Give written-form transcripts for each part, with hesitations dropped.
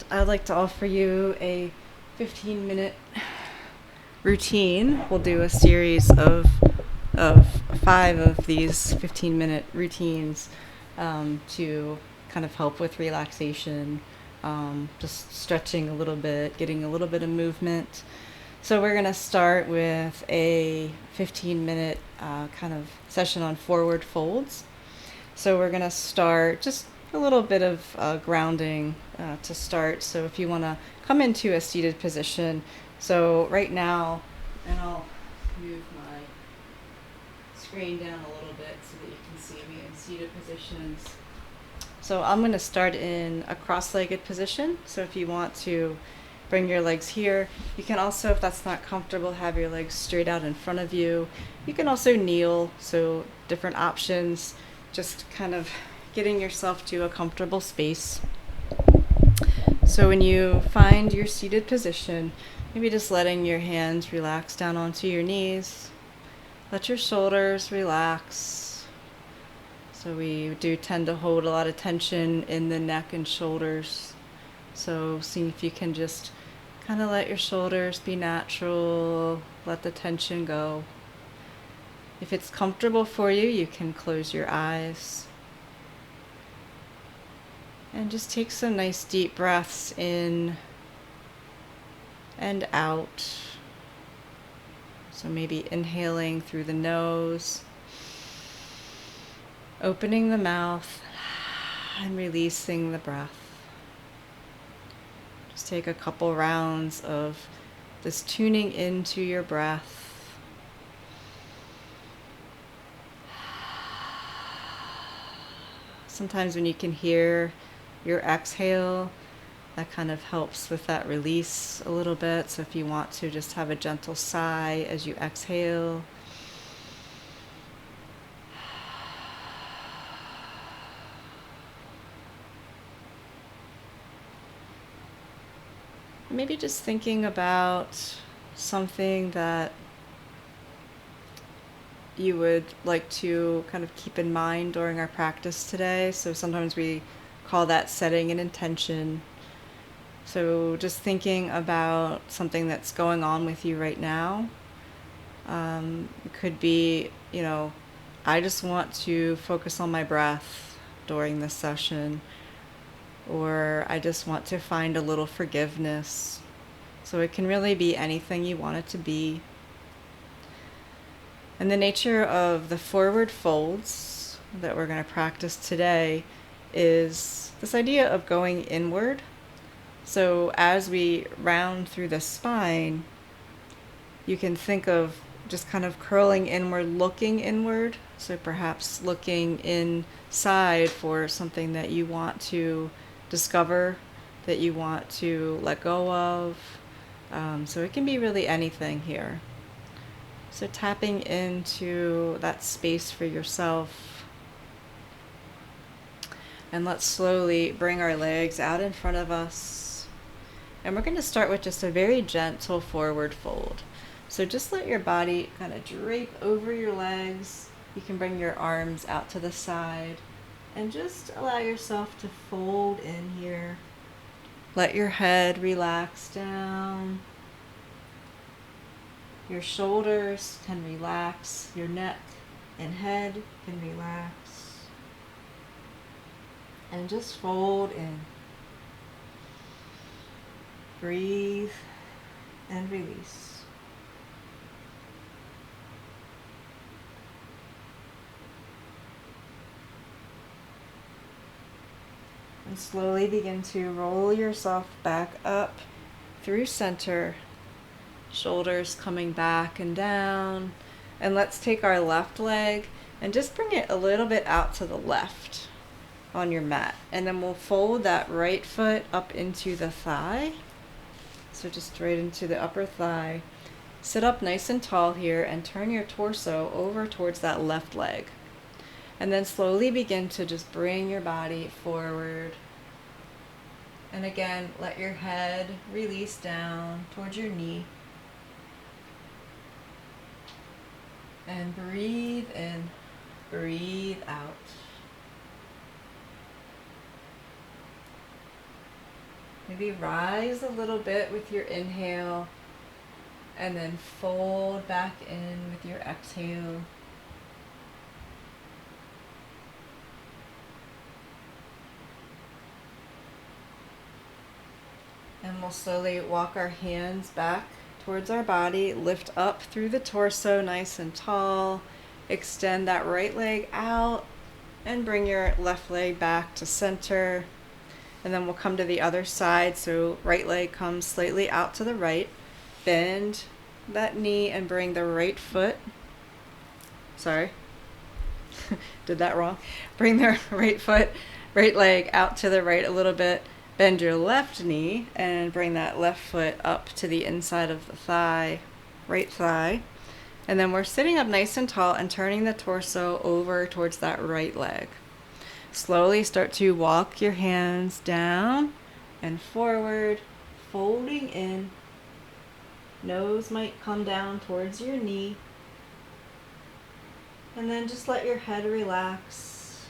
I'd like to offer you a 15-minute routine. We'll do a series of 5 of these 15-minute routines to kind of help with relaxation, just stretching a little bit, getting a little bit of movement. So we're going to start with a 15-minute kind of session on forward folds. So we're going to start just a little bit of grounding to start. So if you want to come into a seated position. So right now, and I'll move my screen down a little bit so that you can see me in seated positions. So I'm going to start in a cross-legged position. So if you want to bring your legs here, you can also, if that's not comfortable, have your legs straight out in front of you. You can also kneel, so different options, just kind of getting yourself to a comfortable space. So when you find your seated position, maybe just letting your hands relax down onto your knees. Let your shoulders relax. So we do tend to hold a lot of tension in the neck and shoulders. So see if you can just kind of let your shoulders be natural, let the tension go. If it's comfortable for you, you can close your eyes. And just take some nice deep breaths in and out. So maybe inhaling through the nose, opening the mouth, and releasing the breath. Just take a couple rounds of this tuning into your breath. Sometimes when you can hear your exhale, that kind of helps with that release a little bit. So if you want to just have a gentle sigh as you exhale. Maybe just thinking about something that you would like to kind of keep in mind during our practice today. So sometimes we call that setting an intention. So just thinking about something that's going on with you right now. It could be, I just want to focus on my breath during this session, or I just want to find a little forgiveness. So it can really be anything you want it to be. And the nature of the forward folds that we're going to practice today is this idea of going inward. So as we round through the spine, you can think of just kind of curling inward, looking inward. So perhaps looking inside for something that you want to discover, that you want to let go of. So it can be really anything here. So tapping into that space for yourself. And let's slowly bring our legs out in front of us. And we're going to start with just a very gentle forward fold. So just let your body kind of drape over your legs. You can bring your arms out to the side and just allow yourself to fold in here. Let your head relax down. Your shoulders can relax. Your neck and head can relax. And just fold in. Breathe and release. And slowly begin to roll yourself back up through center. Shoulders coming back and down. And let's take our left leg and just bring it a little bit out to the left on your mat. And then we'll fold that right foot up into the thigh. So just right into the upper thigh. Sit up nice and tall here and turn your torso over towards that left leg. And then slowly begin to just bring your body forward. And again, let your head release down towards your knee. And breathe in, breathe out. Maybe rise a little bit with your inhale and then fold back in with your exhale. And we'll slowly walk our hands back towards our body, lift up through the torso nice and tall, extend that right leg out, and bring your left leg back to center. And then we'll come to the other side, so right leg comes slightly out to the right. Bend that knee and bring the right foot, sorry, did that wrong. Bring the right leg out to the right a little bit. Bend your left knee and bring that left foot up to the inside of the thigh, right thigh. And then we're sitting up nice and tall and turning the torso over towards that right leg. Slowly start to walk your hands down and forward, folding in. Nose might come down towards your knee. And then just let your head relax.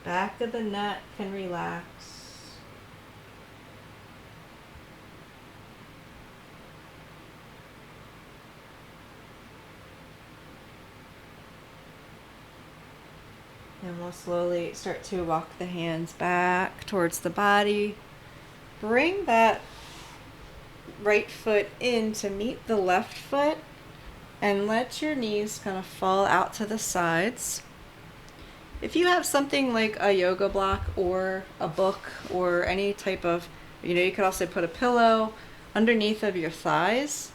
Back of the neck can relax. And we'll slowly start to walk the hands back towards the body. Bring that right foot in to meet the left foot and let your knees kind of fall out to the sides. If you have something like a yoga block or a book or any type of, you could also put a pillow underneath of your thighs.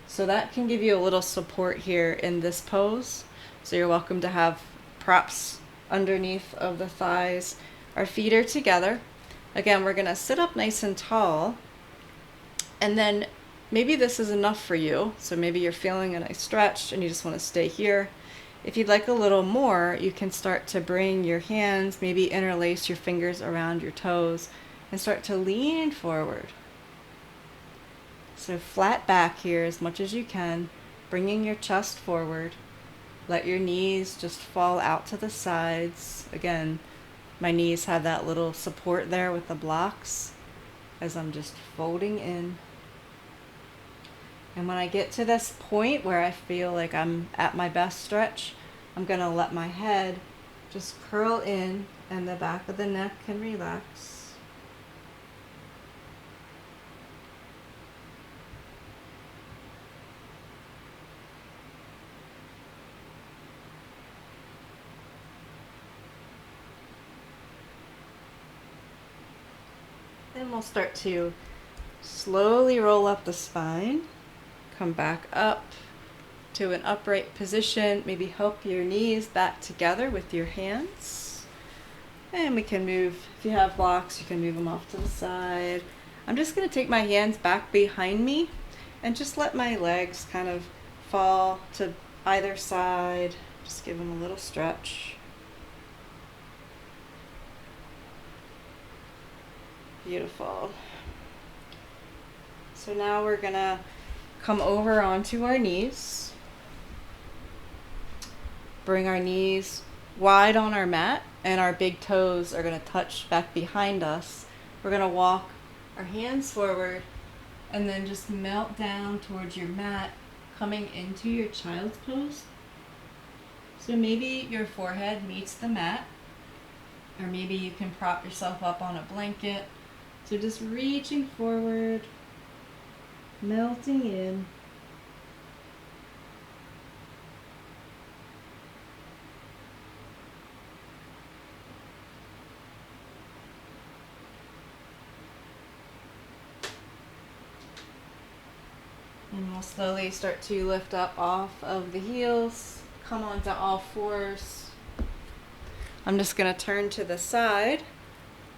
So that can give you a little support here in this pose. So you're welcome to have props underneath of the thighs. Our feet are together. Again, we're gonna sit up nice and tall, and then maybe this is enough for you. So maybe you're feeling a nice stretch and you just want to stay here. If you'd like a little more, you can start to bring your hands, maybe interlace your fingers around your toes and start to lean forward. So flat back here as much as you can, bringing your chest forward. Let your knees just fall out to the sides. Again, my knees have that little support there with the blocks as I'm just folding in. And when I get to this point where I feel like I'm at my best stretch, I'm going to let my head just curl in and the back of the neck can relax. Then we'll start to slowly roll up the spine. Come back up to an upright position. Maybe help your knees back together with your hands. And we can move, if you have blocks, you can move them off to the side. I'm just going to take my hands back behind me and just let my legs kind of fall to either side. Just give them a little stretch. Beautiful. So now we're going to come over onto our knees. Bring our knees wide on our mat and our big toes are going to touch back behind us. We're going to walk our hands forward and then just melt down towards your mat, coming into your child's pose. So maybe your forehead meets the mat, or maybe you can prop yourself up on a blanket. So just reaching forward, melting in. And we'll slowly start to lift up off of the heels, come onto all fours. I'm just going to turn to the side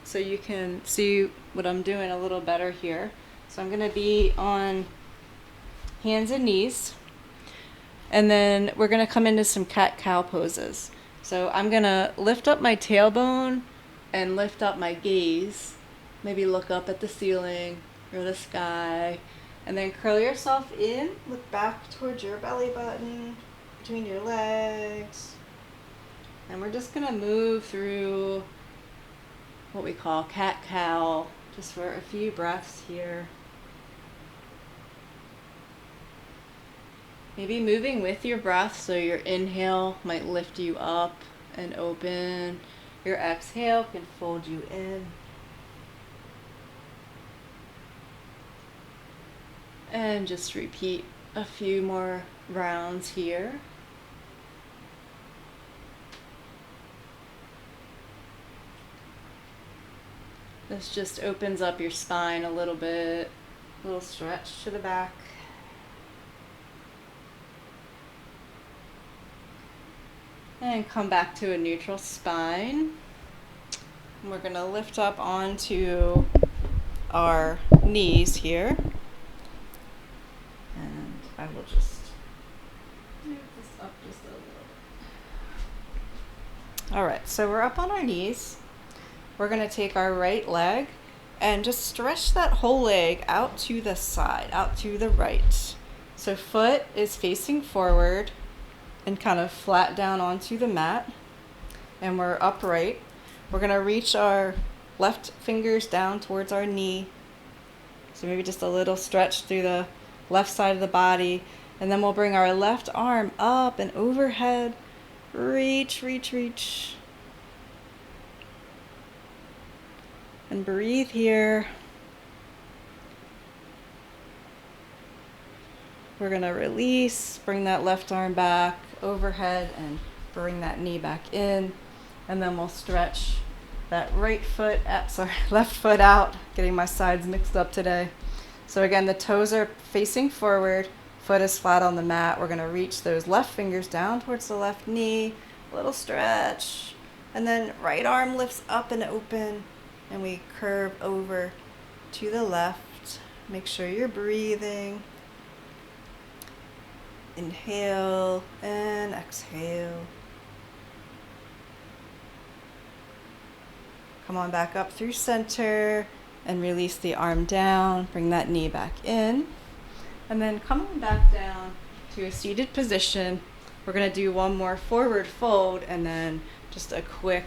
so you can see what I'm doing a little better here. So I'm going to be on hands and knees, and then we're going to come into some cat-cow poses. So I'm going to lift up my tailbone and lift up my gaze. Maybe look up at the ceiling or the sky, and then curl yourself in, look back towards your belly button, between your legs. And we're just going to move through what we call cat-cow, just for a few breaths here. Maybe moving with your breath, so your inhale might lift you up and open. Your exhale can fold you in. And just repeat a few more rounds here. This just opens up your spine a little bit, a little stretch to the back. And come back to a neutral spine. And we're going to lift up onto our knees here. And I will just move this up just a little bit. All right, so we're up on our knees. We're going to take our right leg and just stretch that whole leg out to the side, out to the right. So foot is facing forward and kind of flat down onto the mat. And we're upright. We're going to reach our left fingers down towards our knee. So maybe just a little stretch through the left side of the body. And then we'll bring our left arm up and overhead. Reach, reach, reach. And breathe here. We're going to release, bring that left arm back overhead and bring that knee back in. And then we'll stretch that left foot out, getting my sides mixed up today. So again, the toes are facing forward, foot is flat on the mat. We're going to reach those left fingers down towards the left knee, a little stretch. And then right arm lifts up and open. And we curve over to the left. Make sure you're breathing. Inhale and exhale. Come on back up through center and release the arm down. Bring that knee back in. And then coming back down to a seated position, we're going to do one more forward fold and then just a quick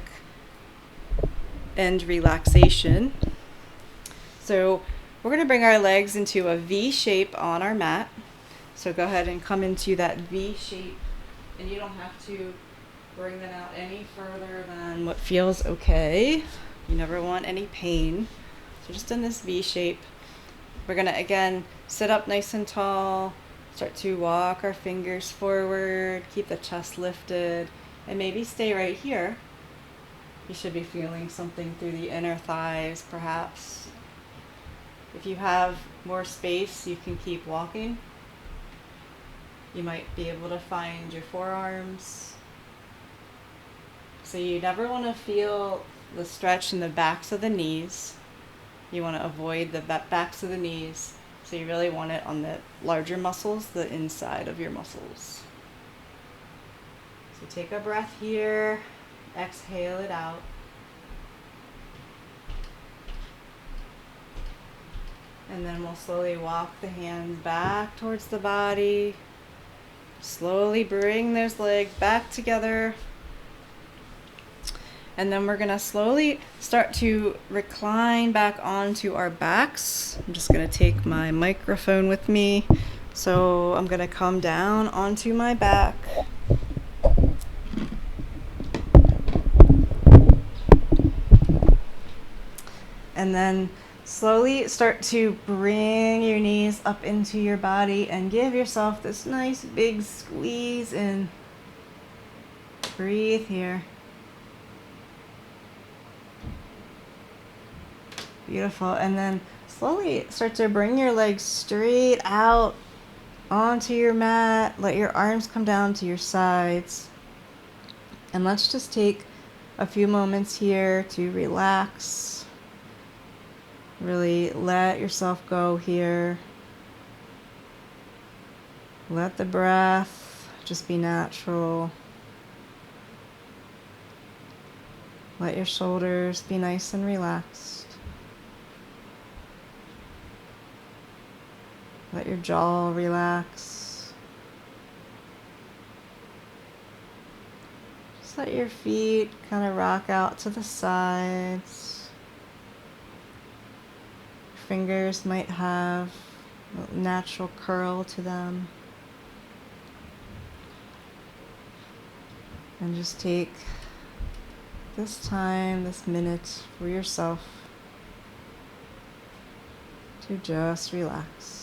end relaxation. So we're going to bring our legs into a V shape on our mat. So go ahead and come into that V shape, and you don't have to bring them out any further than what feels okay. You never want any pain. So just in this V shape, we're going to again sit up nice and tall, start to walk our fingers forward, keep the chest lifted, and maybe stay right here. You should be feeling something through the inner thighs, perhaps. If you have more space, you can keep walking. You might be able to find your forearms. So you never want to feel the stretch in the backs of the knees. You want to avoid the backs of the knees. So you really want it on the larger muscles, the inside of your muscles. So take a breath here. Exhale it out. And then we'll slowly walk the hands back towards the body. Slowly bring those legs back together. And then we're going to slowly start to recline back onto our backs. I'm just going to take my microphone with me. So I'm going to come down onto my back. And then slowly start to bring your knees up into your body and give yourself this nice big squeeze in. Breathe here. Beautiful. And then slowly start to bring your legs straight out onto your mat. Let your arms come down to your sides. And let's just take a few moments here to relax. Really let yourself go here. Let the breath just be natural. Let your shoulders be nice and relaxed. Let your jaw relax. Just let your feet kind of rock out to the sides. fingers might have a natural curl to them. And just take this time, this minute for yourself to just relax.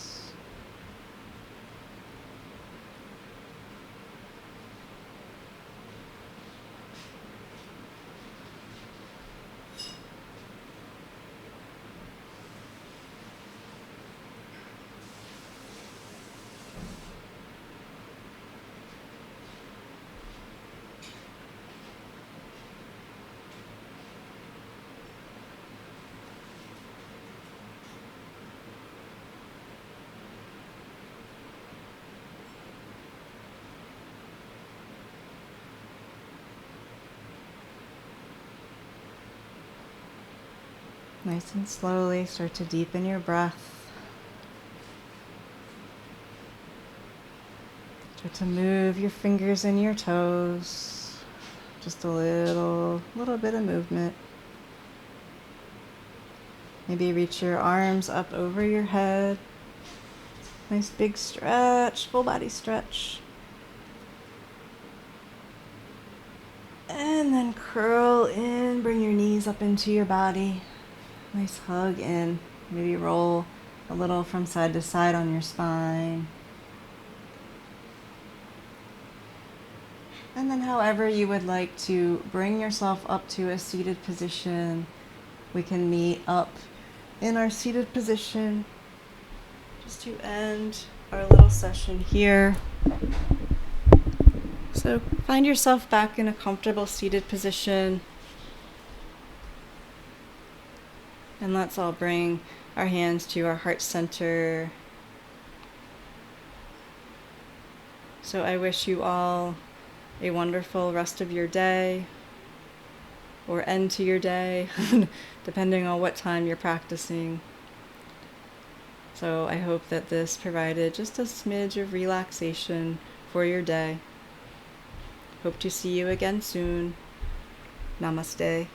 Nice and slowly start to deepen your breath. Start to move your fingers and your toes. Just a little bit of movement. Maybe reach your arms up over your head. Nice big stretch, full body stretch. And then curl in, bring your knees up into your body. Nice hug in. Maybe roll a little from side to side on your spine. And then however you would like to bring yourself up to a seated position, we can meet up in our seated position just to end our little session here. So find yourself back in a comfortable seated position. And let's all bring our hands to our heart center. So I wish you all a wonderful rest of your day, or end to your day, depending on what time you're practicing. So I hope that this provided just a smidge of relaxation for your day. Hope to see you again soon. Namaste.